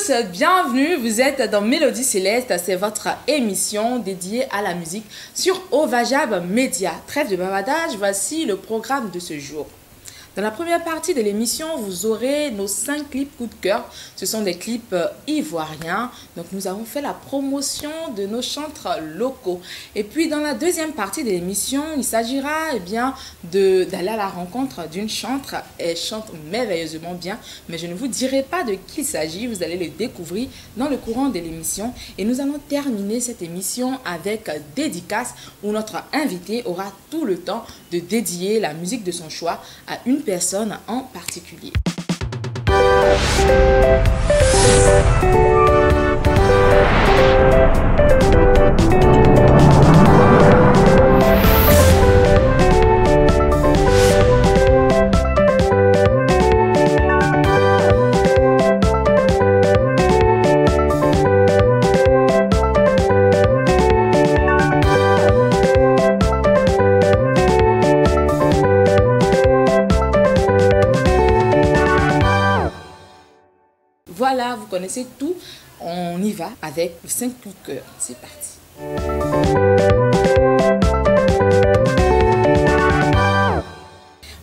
tous, bienvenue, vous êtes dans Mélodie Céleste, c'est votre émission dédiée à la musique sur Ovajab Média. Trêve de bavardage, voici le programme de ce jour. Dans la première partie de l'émission, vous aurez nos 5 clips coup de cœur. Ce sont des clips ivoiriens. Donc nous avons fait la promotion de nos chantres locaux. Et puis dans la deuxième partie de l'émission, il s'agira d'aller à la rencontre d'une chantre. Elle chante merveilleusement bien, mais je ne vous dirai pas de qui il s'agit. Vous allez le découvrir dans le courant de l'émission. Et nous allons terminer cette émission avec dédicace où notre invité aura tout le temps de dédier la musique de son choix à une personne en particulier. Voilà, vous connaissez tout. On y va avec le 5 coups de cœur. C'est parti.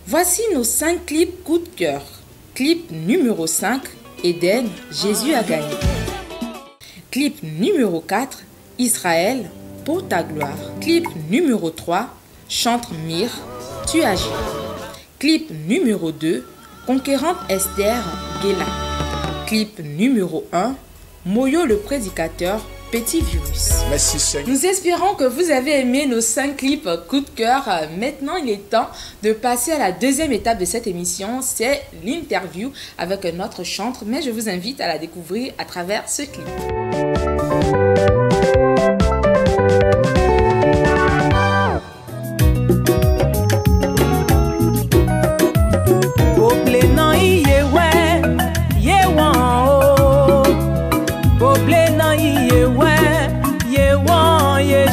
Voici nos 5 clips coup de cœur. Clip numéro 5, Eden, Jésus a gagné. Clip numéro 4, Israël, pour ta gloire. Clip numéro 3, Chante Mire, tu agis. Clip numéro 2, Conquérante Esther, Guéla. Clip numéro 1, Moyo le prédicateur, Petit Virus. Merci Seigneur. Nous espérons que vous avez aimé nos 5 clips coup de cœur. Maintenant, il est temps de passer à la deuxième étape de cette émission, c'est l'interview avec notre chantre, mais je vous invite à la découvrir à travers ce clip.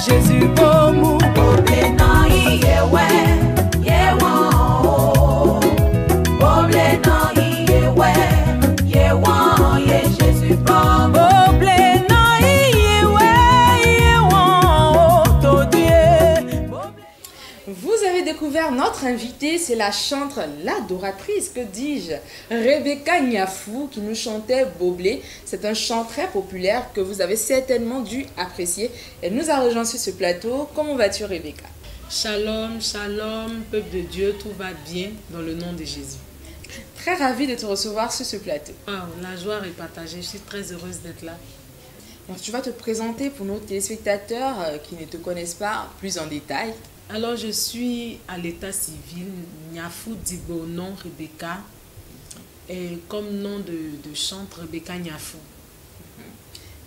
Jésus bomu Oble na iyewe yewon Oble na iyewe yewon ye Jésus bomu Oble na iyewe yewon to Dieu. Vous avez découvert notre invitée, c'est la chantre, l'adoratrice, que dis-je, Rebecca Niafou, qui nous chantait Boblé. C'est un chant très populaire que vous avez certainement dû apprécier. Elle nous a rejoint sur ce plateau. Comment vas-tu, Rebecca? Shalom, shalom, peuple de Dieu, tout va bien dans le nom de Jésus. Très ravie de te recevoir sur ce plateau. Ah, la joie est partagée, je suis très heureuse d'être là. Donc, tu vas te présenter pour nos téléspectateurs qui ne te connaissent pas plus en détail. Alors, je suis à l'état civil, Niafou Digonon Rebecca, et comme nom de chantre, Rebecca Niafou.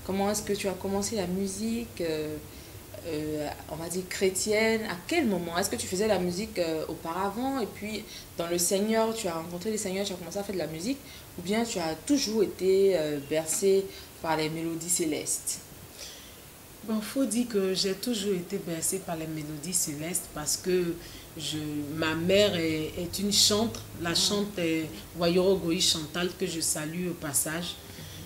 Comment est-ce que tu as commencé la musique, on va dire chrétienne? À quel moment? Est-ce que tu faisais la musique auparavant et puis dans le Seigneur, tu as rencontré le Seigneur, tu as commencé à faire de la musique? Ou bien tu as toujours été bercé par les mélodies célestes? Bon, faut dire que j'ai toujours été bercée par les mélodies célestes parce que ma mère est une chantre, la chante Wayoro Goï Chantal, que je salue au passage.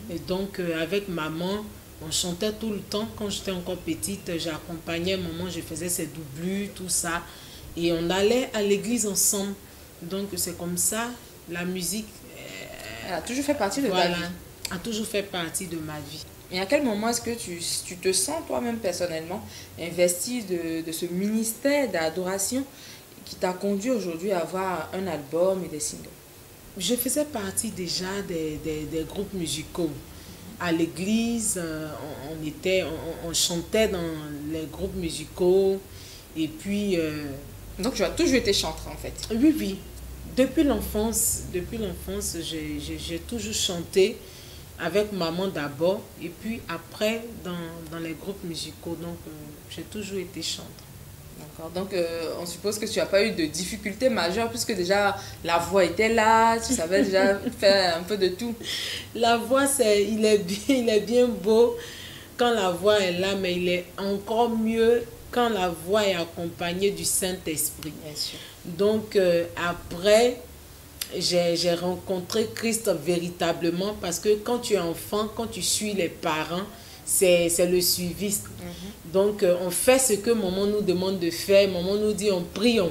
Et donc avec maman, on chantait tout le temps. Quand j'étais encore petite, j'accompagnais maman, je faisais ses doublures, tout ça. Et on allait à l'église ensemble. Donc c'est comme ça, la musique... Elle a toujours fait partie de ta vie. A toujours fait partie de ma vie. Et à quel moment est-ce que tu te sens toi-même personnellement investi de ce ministère d'adoration qui t'a conduit aujourd'hui à avoir un album et des singles? Je faisais partie déjà des groupes musicaux. À l'église, on chantait dans les groupes musicaux. Et puis... Donc tu as toujours été chantre en fait? Oui, oui. Depuis l'enfance, j'ai toujours chanté. Avec maman d'abord et puis après dans les groupes musicaux. Donc j'ai toujours été chantre. D'accord. Donc on suppose que tu n'as pas eu de difficultés majeures puisque déjà la voix était là, tu savais déjà faire un peu de tout. La voix, il est bien beau quand la voix est là, mais il est encore mieux quand la voix est accompagnée du Saint-Esprit. Bien sûr. Donc après, j'ai rencontré Christ véritablement parce que quand tu es enfant, quand tu suis les parents, c'est le suivi. Donc, on fait ce que maman nous demande de faire. Maman nous dit on prie.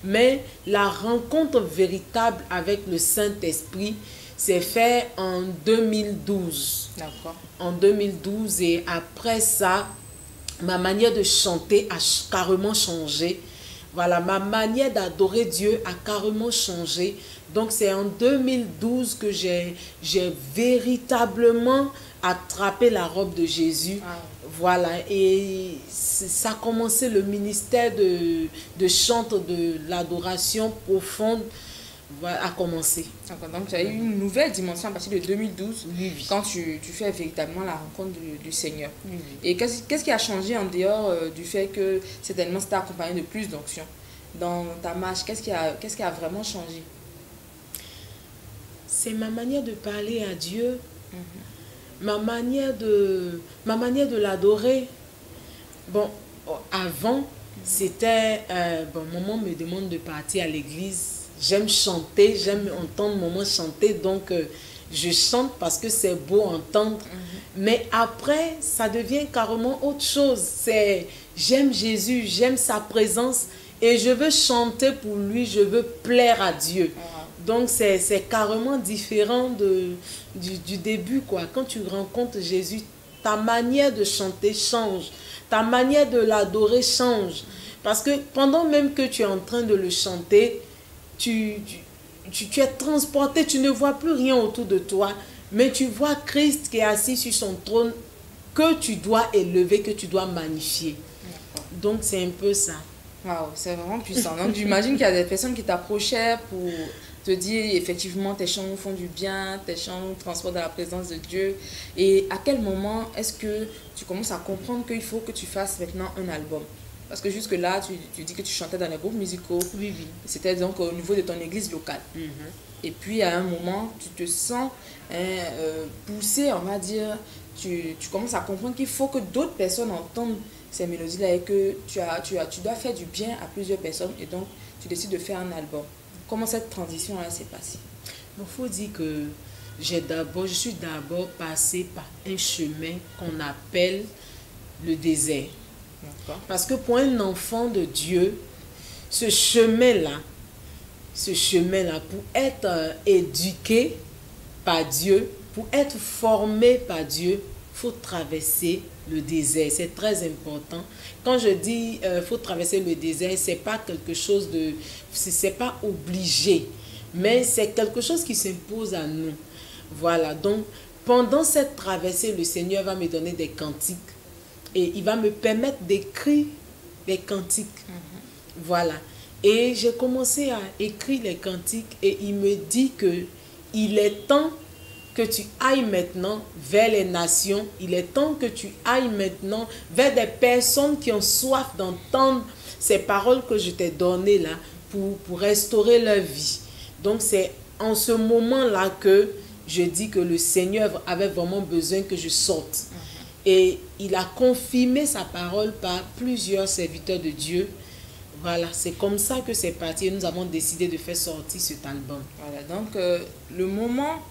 Mais la rencontre véritable avec le Saint-Esprit s'est fait en 2012. D'accord. En 2012, et après ça, ma manière de chanter a carrément changé. Voilà, ma manière d'adorer Dieu a carrément changé. Donc, c'est en 2012 que j'ai véritablement attrapé la robe de Jésus. Ah. Voilà, et ça a commencé le ministère de chante, de l'adoration profonde a commencé. D'accord. Donc, tu as eu une nouvelle dimension à partir de 2012, Oui, oui. quand tu fais véritablement la rencontre du Seigneur. Oui, oui. Et qu'est-ce qui a changé en dehors du fait que certainement c'était accompagné de plus d'onction dans ta marche? Qu'est-ce qui a vraiment changé? C'est ma manière de parler à Dieu, ma manière de l'adorer. Bon, avant, c'était... bon, maman me demande de partir à l'église. J'aime chanter, j'aime entendre maman chanter, donc je chante parce que c'est beau entendre. Mais après, ça devient carrément autre chose. C'est j'aime Jésus, j'aime sa présence et je veux chanter pour lui, je veux plaire à Dieu. Donc c'est carrément différent du début, quoi. Quand tu rencontres Jésus, ta manière de chanter change, ta manière de l'adorer change. Parce que pendant même que tu es en train de le chanter, tu es transporté, tu ne vois plus rien autour de toi, mais tu vois Christ qui est assis sur son trône, que tu dois élever, que tu dois magnifier. Donc c'est un peu ça. Waouh, c'est vraiment puissant. Donc j'imagine qu'il y a des personnes qui t'approchaient pour te dire effectivement tes chants font du bien, tes chants transportent dans la présence de Dieu. Et à quel moment est-ce que tu commences à comprendre qu'il faut que tu fasses maintenant un album? Parce que jusque-là, tu dis que tu chantais dans les groupes musicaux. Oui, oui. C'était donc au niveau de ton église locale. Et puis à un moment, tu te sens poussé, on va dire. Tu commences à comprendre qu'il faut que d'autres personnes entendent ces mélodies-là et que tu dois faire du bien à plusieurs personnes. Et donc, tu décides de faire un album. Comment cette transition-là s'est passée? Il faut dire que je suis d'abord passée par un chemin qu'on appelle le désert. Parce que pour un enfant de Dieu, ce chemin-là, pour être éduqué par Dieu, pour être formé par Dieu, il faut traverser le désert. C'est très important. Quand je dis faut traverser le désert, c'est pas quelque chose de... c'est pas obligé, mais c'est quelque chose qui s'impose à nous. Voilà, donc pendant cette traversée, le Seigneur va me donner des cantiques. Et il va me permettre d'écrire les cantiques. Voilà. Et j'ai commencé à écrire les cantiques et il me dit que il est temps que tu ailles maintenant vers les nations. Il est temps que tu ailles maintenant vers des personnes qui ont soif d'entendre ces paroles que je t'ai données là pour restaurer leur vie. Donc c'est en ce moment-là que je dis que le Seigneur avait vraiment besoin que je sorte. Et il a confirmé sa parole par plusieurs serviteurs de Dieu. Voilà, c'est comme ça que c'est parti et nous avons décidé de faire sortir cet album. Voilà, donc le moment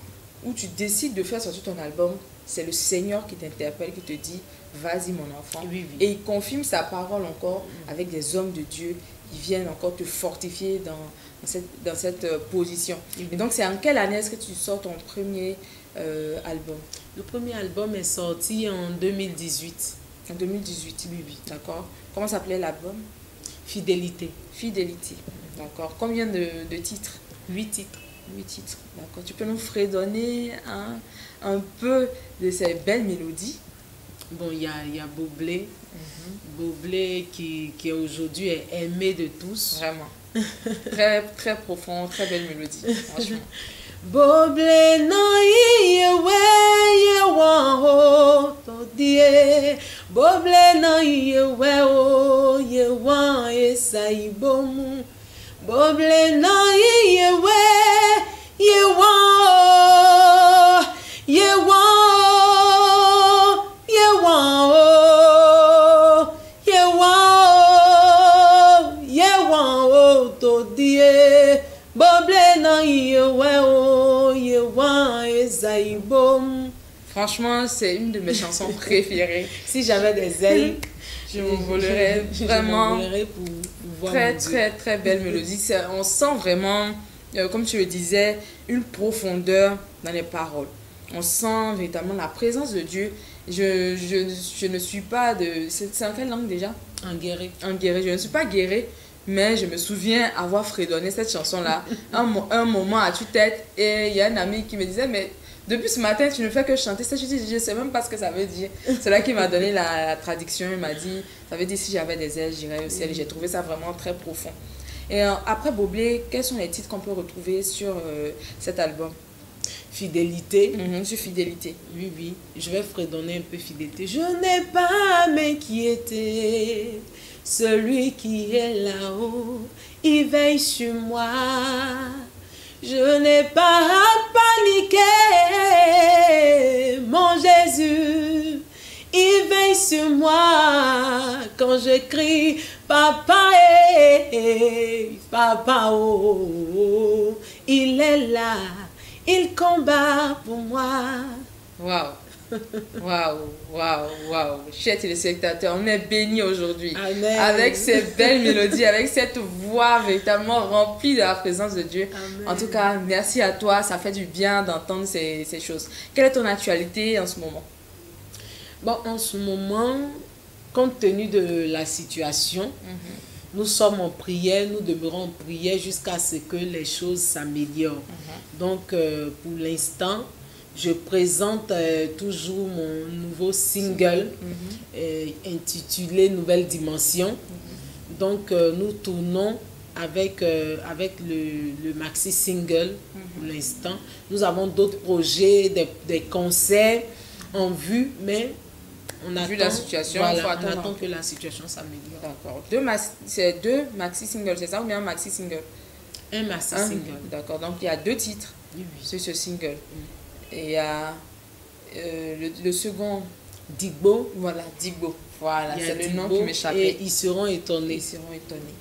où tu décides de faire sortir ton album, c'est le Seigneur qui t'interpelle, qui te dit « Vas-y mon enfant ». Oui, oui. Et il confirme sa parole encore avec des hommes de Dieu qui viennent encore te fortifier dans cette position. Et donc c'est en quelle année est-ce que tu sors ton premier album? Le premier album est sorti en 2018. En 2018, oui, oui, d'accord. Comment s'appelait l'album? Fidélité. Fidélité, d'accord. Combien de titres? 8 titres. 8 titres, d'accord. Tu peux nous fredonner un peu de ces belles mélodies? Bon, il y a Boblé. Boblé qui aujourd'hui est aimé de tous. Vraiment. Très, très profond, très belle mélodie, franchement. Boblé no yewe yewa ho to die. Boblé no yewe o yewa esaibomu. Boblé no yewe yewa o yewa o yewa o yewa o yewa o to die. Boble na yewe o yewa ezaibom. Franchement, c'est une de mes chansons préférées. Si j'avais des ailes, Je m'envolerais vraiment. Je m'envolerais pour voir Très, mon Dieu. très, très belle mélodie. On sent vraiment, comme tu le disais, une profondeur dans les paroles. On sent véritablement la présence de Dieu. Je ne suis pas de... C'est en quelle langue déjà? En guéri. En guéré. Je ne suis pas guérée, mais je me souviens avoir fredonné cette chanson-là un moment à tue-tête. Et il y a un ami qui me disait, mais depuis ce matin, tu ne fais que chanter ça. Je dis, je ne sais même pas ce que ça veut dire. C'est là qu'il m'a donné la traduction. Il m'a dit, ça veut dire si j'avais des ailes, j'irais au ciel. Et j'ai trouvé ça vraiment très profond. Et après Boblé, quels sont les titres qu'on peut retrouver sur cet album? Fidélité. Sur Fidélité. Oui, oui. Je vais fredonner un peu fidélité. Je n'ai pas à m'inquiéter. Celui qui est là-haut, il veille sur moi. Je n'ai pas à paniquer. Mon Jésus, il veille sur moi. Quand je crie, papa, papa, oh, oh, il est là. Il combat pour moi. Waouh! Waouh, waouh, waouh. Chers téléspectateurs, on est bénis aujourd'hui. Amen. Avec ces belles mélodies, avec cette voix véritablement remplie de la présence de Dieu. Amen. En tout cas, merci à toi. Ça fait du bien d'entendre ces choses. Quelle est ton actualité en ce moment? Bon, en ce moment, compte tenu de la situation, nous sommes en prière, nous demeurons en prière jusqu'à ce que les choses s'améliorent. Donc, pour l'instant, je présente toujours mon nouveau single intitulé Nouvelle Dimension. Donc, nous tournons avec le maxi single pour l'instant. Nous avons d'autres projets, des concerts en vue, mais on attend, Vu la situation, voilà, faut on attendre. attend que la situation s'améliore. D'accord. C'est deux maxi singles, c'est ça ou bien un maxi single? Un maxi Un. single. D'accord. Donc il y a deux titres Oui, oui. sur ce single. Et il y a le second, Digbo. voilà, Digbo. Voilà, Il y a c'est le nom Digbo qui m'échappait. et ils seront étonnés. Ils seront étonnés.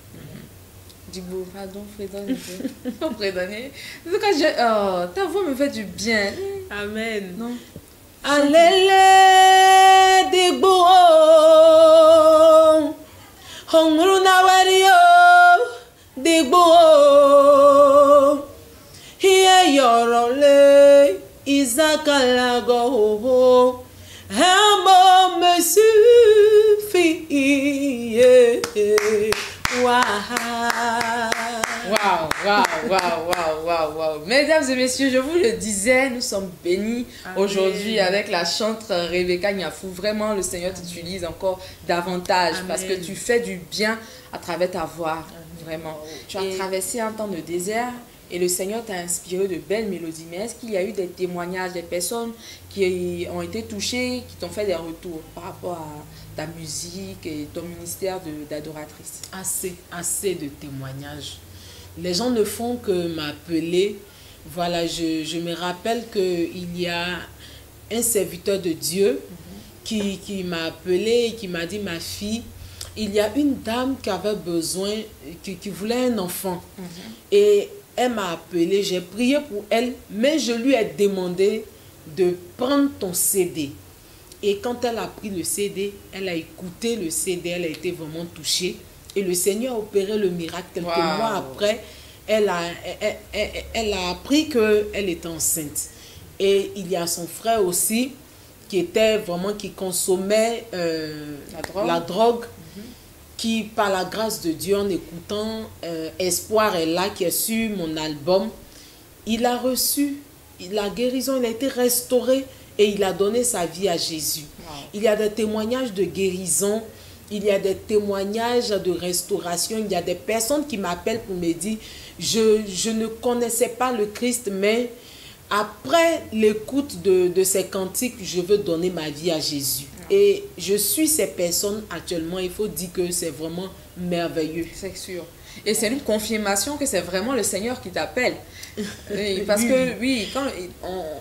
Digbo, pardon, fredonne un peu. Faut fredonner. En tout cas, oh, ta voix me fait du bien. Amen. Non? Alele Digbo Hongru na wario Digbo Hiye yorole Izakalago Hamo me suffit. Waouh, waouh, waouh, waouh, waouh, waouh. Mesdames et messieurs, je vous le disais, nous sommes bénis Amen. aujourd'hui avec la chanteuse Rebecca Niafou. Vraiment, le Seigneur t'utilise encore davantage parce que Amen. tu fais du bien à travers ta voix. Vraiment. Tu as Et- traversé un temps de désert et le Seigneur t'a inspiré de belles mélodies. Mais est-ce qu'il y a eu des témoignages, des personnes qui ont été touchées, qui t'ont fait des retours par rapport à ta musique et ton ministère d'adoratrice? Assez de témoignages. Les gens ne font que m'appeler. Voilà, je me rappelle qu'il y a un serviteur de Dieu qui m'a appelé et qui m'a dit, ma fille, il y a une dame qui avait besoin, qui voulait un enfant. Et elle m'a appelé, j'ai prié pour elle, mais je lui ai demandé de prendre ton CD. Et quand elle a pris le CD, elle a écouté le CD, elle a été vraiment touchée. Et le Seigneur a opéré le miracle. Quelques Wow. mois après, elle a appris qu'elle était enceinte. Et il y a son frère aussi qui consommait la drogue, qui par la grâce de Dieu, en écoutant Espoir est là, qui est sur mon album, il a reçu la guérison, il a été restauré et il a donné sa vie à Jésus. Wow. Il y a des témoignages de guérison, il y a des témoignages de restauration, il y a des personnes qui m'appellent pour me dire, je ne connaissais pas le Christ, mais après l'écoute de ces cantiques, je veux donner ma vie à Jésus. Et je suis ces personnes actuellement, il faut dire que c'est vraiment merveilleux. C'est sûr. Et c'est une confirmation que c'est vraiment le Seigneur qui t'appelle. Parce que, oui, quand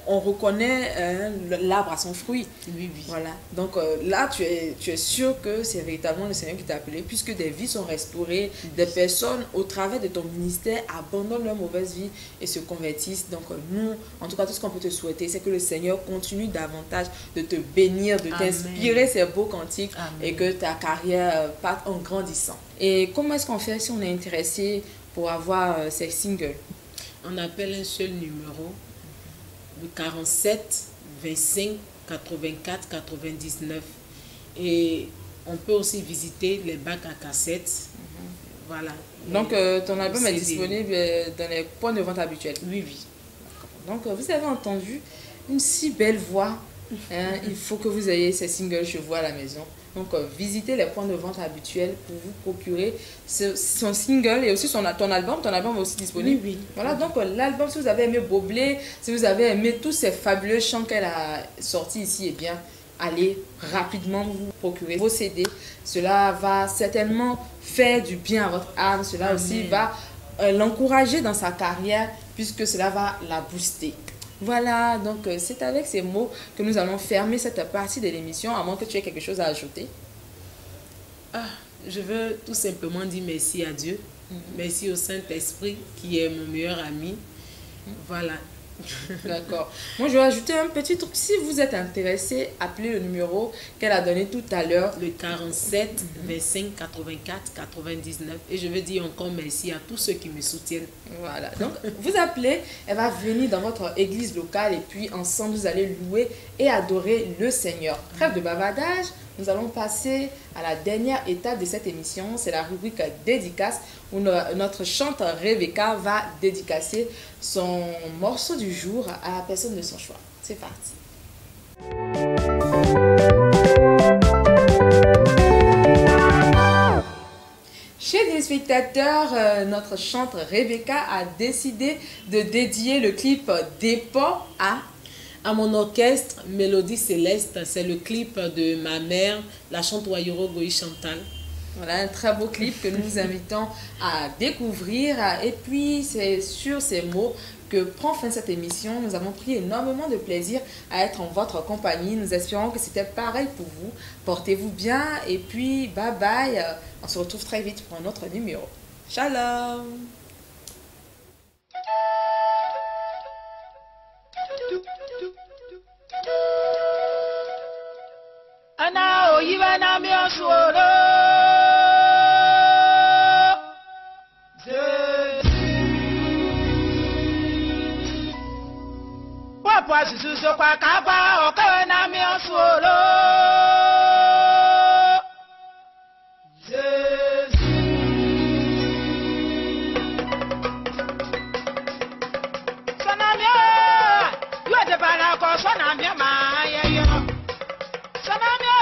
on reconnaît l'arbre à son fruit. Oui, oui. Voilà. Donc là, tu es sûr que c'est véritablement le Seigneur qui t'a appelé, puisque des vies sont restaurées, des personnes, au travers de ton ministère, abandonnent leur mauvaise vie et se convertissent. Donc nous, en tout cas, tout ce qu'on peut te souhaiter, c'est que le Seigneur continue davantage de te bénir, de t'inspirer ces beaux cantiques. Amen. Et que ta carrière parte en grandissant. Et comment est-ce qu'on fait si on est intéressé pour avoir ces singles? On appelle un seul numéro, le 47 25 84 99. Et on peut aussi visiter les bacs à cassettes. Voilà. Donc ton album est CD. disponible dans les points de vente habituels. Oui, oui. Donc vous avez entendu une si belle voix. Il faut que vous ayez ces singles chez vous à la maison. Donc visitez les points de vente habituels pour vous procurer son single et aussi ton album. Ton album est aussi disponible. Oui, oui. Voilà, donc l'album, si vous avez aimé Boblé, si vous avez aimé tous ces fabuleux chants qu'elle a sortis ici, eh bien, allez rapidement vous procurer vos CD. Cela va certainement faire du bien à votre âme. Cela aussi va l'encourager dans sa carrière puisque cela va la booster. Voilà, donc c'est avec ces mots que nous allons fermer cette partie de l'émission, à moins que tu aies quelque chose à ajouter. Je veux tout simplement dire merci à Dieu. Merci au Saint-Esprit qui est mon meilleur ami. Voilà. D'accord. Moi, je vais ajouter un petit truc. Si vous êtes intéressé, appelez le numéro qu'elle a donné tout à l'heure. Le 47 25 84 99. Et je veux dire encore merci à tous ceux qui me soutiennent. Voilà. Donc, vous appelez, elle va venir dans votre église locale et puis ensemble, vous allez louer et adorer le Seigneur. Trêve de bavardage. Nous allons passer à la dernière étape de cette émission, c'est la rubrique dédicace où notre chanteur Rebecca va dédicacer son morceau du jour à la personne de son choix. C'est parti. Chers téléspectateurs, notre chanteur Rebecca a décidé de dédier le clip Dépôt à mon orchestre Mélodie Céleste. C'est le clip de ma mère, la chanteuse Wayoro Goï Chantal. Voilà, un très beau clip que nous vous invitons à découvrir. Et puis, c'est sur ces mots que prend fin cette émission. Nous avons pris énormément de plaisir à être en votre compagnie. Nous espérons que c'était pareil pour vous. Portez-vous bien et puis, bye bye. On se retrouve très vite pour un autre numéro. Shalom! Ana oyiba na mi osuoro. Papa susu so kwa kaba oke na mi osuoro. Sanamia, you are the banana, Sanamia, my yo. Sanamia,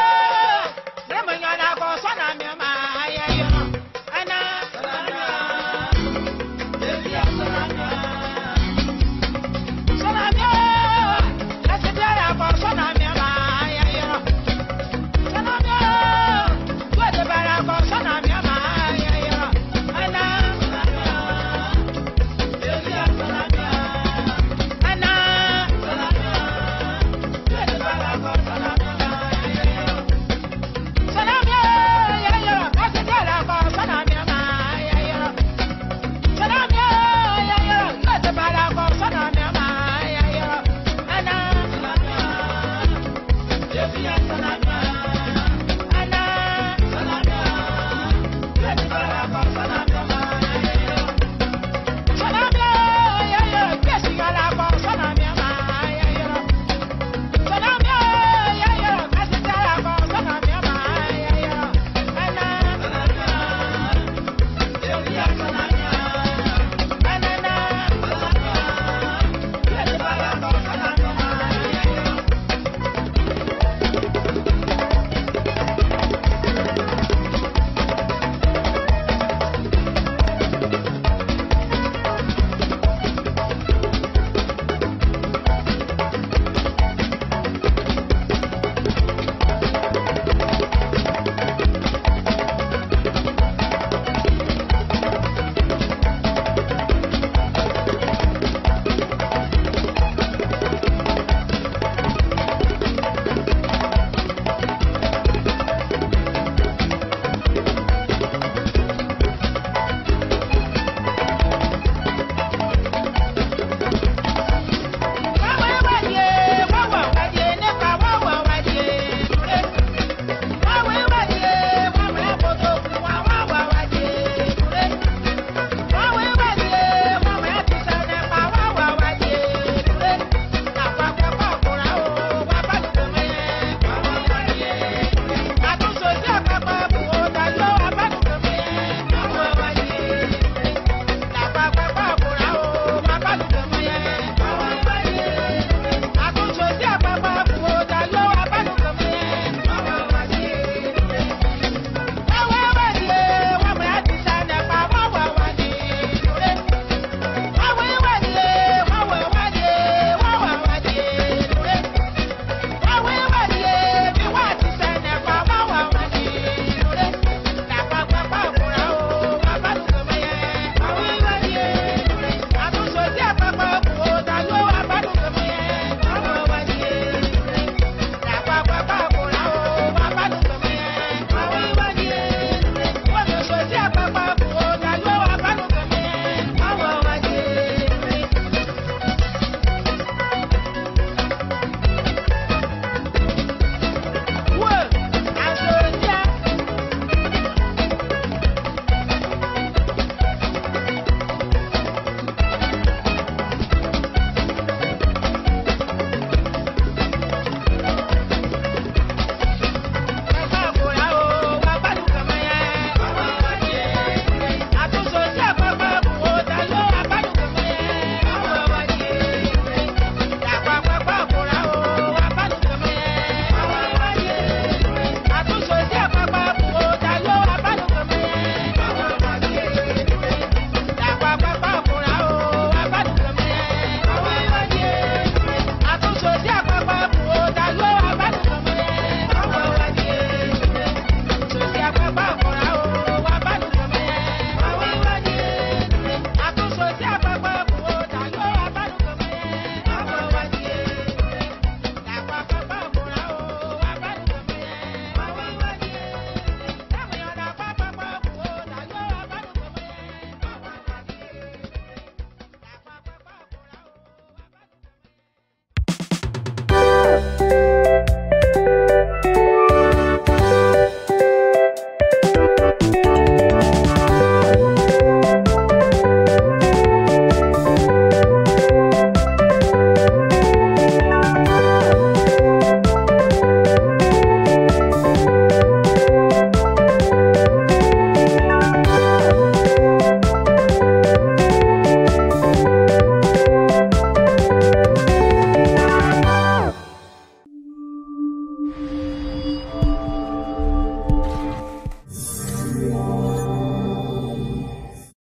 Thank